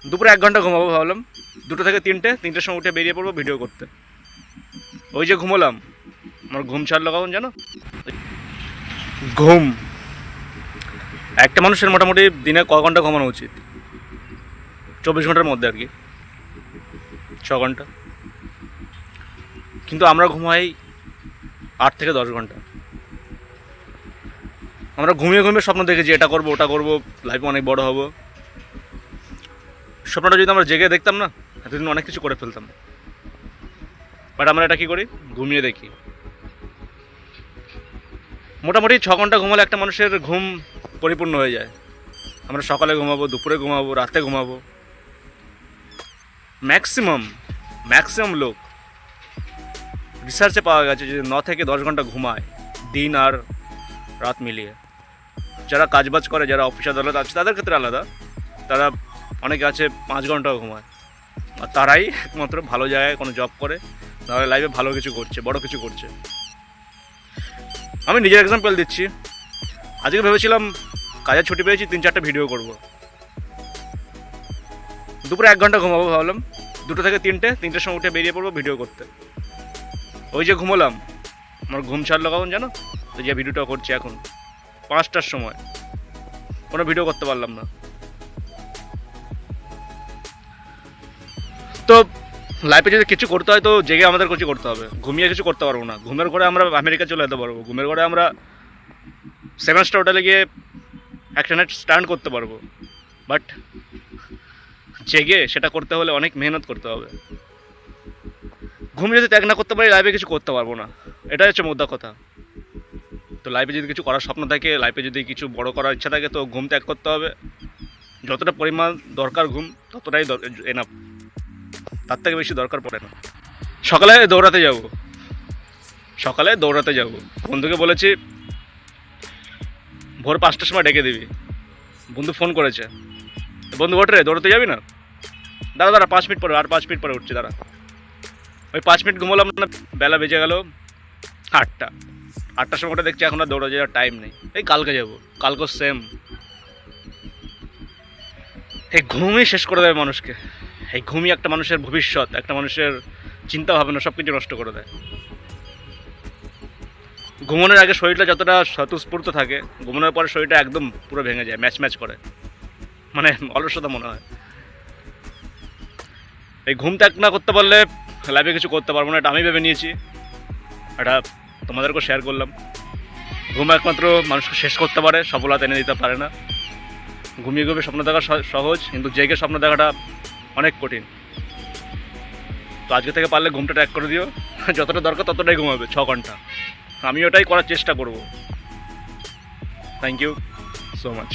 দুপুরে 1 ঘন্টা ঘুমাবো ভাবলাম, 2টো থেকে 3টের সময় উঠে বেরিয়ে পড়বো ভিডিও করতে। ওই যে ঘুমোলাম, আমার ঘুম ছাড়লো কখন জানো? ঘুম, একটা মানুষের মোটামুটি দিনে ক ঘন্টা ঘুমানো উচিত? 24 ঘন্টার মধ্যে আর কি, 6 ঘন্টা। কিন্তু আমরা ঘুমাই 8 থেকে 10 ঘন্টা। আমরা ঘুমিয়ে ঘুমিয়ে স্বপ্ন দেখেছি এটা করবো ওটা করবো, লাইফে অনেক বড় হব। স্বপ্নটা যদি আমরা জেগে দেখতাম না, এতদিন অনেক কিছু করে ফেলতাম। বাট আমরা এটা কী করি? ঘুমিয়ে দেখি। মোটামুটি 6 ঘন্টা ঘুমালে একটা মানুষের ঘুম পরিপূর্ণ হয়ে যায়। আমরা সকালে ঘুমাবো, দুপুরে ঘুমাবো, রাতে ঘুমাবো। ম্যাক্সিমাম লোক, রিসার্চে পাওয়া গেছে যে 9 থেকে 10 ঘন্টা ঘুমায় দিন আর রাত মিলিয়ে। যারা কাজবাজ করে, যারা অফিস আদালত আছে তাদের ক্ষেত্রে আলাদা, তারা অনেকে আছে 5 ঘন্টাও ঘুমায়। আর তারাই একমাত্র ভালো জায়গায় কোনো জব করে, তাহলে লাইফে ভালো কিছু করছে, বড় কিছু করছে। আমি নিজের এক্সাম্পল দিচ্ছি। আজকে ভেবেছিলাম কাজের ছুটি পেয়েছি, 3-4টে ভিডিও করব। দুপুরে 1 ঘন্টা ঘুমাবো ভাবলাম, 2টো থেকে 3টের সময় উঠে বেরিয়ে পড়বো ভিডিও করতে। ওই যে ঘুমোলাম, আমার ঘুম ছাড়লো কখন জানো? তো যে ভিডিওটা করছি এখন 5টার সময়, কোনো ভিডিও করতে পারলাম না। তো লাইফে যদি কিছু করতে হয় তো জেগে আমাদের কিছু করতে হবে, ঘুমিয়ে কিছু করতে পারবো না। ঘুমের ঘরে আমরা আমেরিকা চলে যেতে পারবো, ঘুমের ঘরে আমরা 7 স্টার হোটেলে গিয়ে একটা নাইট স্ট্যান্ড করতে পারবো। বাট জেগে সেটা করতে হলে অনেক মেহনত করতে হবে। ঘুম যদি ত্যাগ না করতে পারি লাইফে কিছু করতে পারবো না, এটাই হচ্ছে মোদ্দা কথা। তো লাইফে যদি কিছু করার স্বপ্ন থাকে, লাইফে যদি কিছু বড় করার ইচ্ছা থাকে, তো ঘুম ত্যাগ করতে হবে। যতটা পরিমাণ দরকার ঘুম, ততটাই এনাফ, তার থেকে বেশি দরকার পড়ে না। সকালে দৌড়াতে যাব। বন্ধুকে বলেছি ভোর 5টার সময় ডেকে দিবি। বন্ধু ফোন করেছে, বন্ধু ওঠ রে, দৌড়াতে যাবি না? দাঁড়া 5 মিনিট পরে, আর 5 মিনিট পরে উঠছি, দাঁড়া। ওই 5 মিনিট ঘুমোলাম না, বেলা বেজে গেল 8টার সময় ওটা দেখছি এখন আর দৌড়া যাওয়ার টাইম নেই। এই কালকে যাবো, কালকে সেম। এই ঘুমই শেষ করে দেয় মানুষকে। এই ঘুমই একটা মানুষের ভবিষ্যৎ, একটা মানুষের চিন্তা ভাবনা সব কিছু নষ্ট করে দেয়। ঘুমানোর আগে শরীরটা যতটা স্বতঃস্ফূর্ত থাকে, ঘুমানোর পরে শরীরটা একদম পুরো ভেঙে যায়, ম্যাচ করে, মানে অলসতা মনে হয়। এই ঘুম ত্যাগ না করতে পারলে লাইফে কিছু করতে পারবো না, এটা আমি ভেবে নিয়েছি। এটা তোমাদেরকেও শেয়ার করলাম। ঘুম একমাত্র মানুষকে শেষ করতে পারে, সফলতা এনে দিতে পারে না। ঘুমিয়ে ঘুমিয়ে স্বপ্ন দেখা সহজ, কিন্তু জেগে স্বপ্ন দেখাটা অনেক কঠিন। তো আজকে থেকে পারলে ঘুমটা ট্যাগ করে দিও, যতটা দরকার ততটাই ঘুমাবে, 6 ঘন্টা। আমি ওটাই করার চেষ্টা করব। Thank you so much.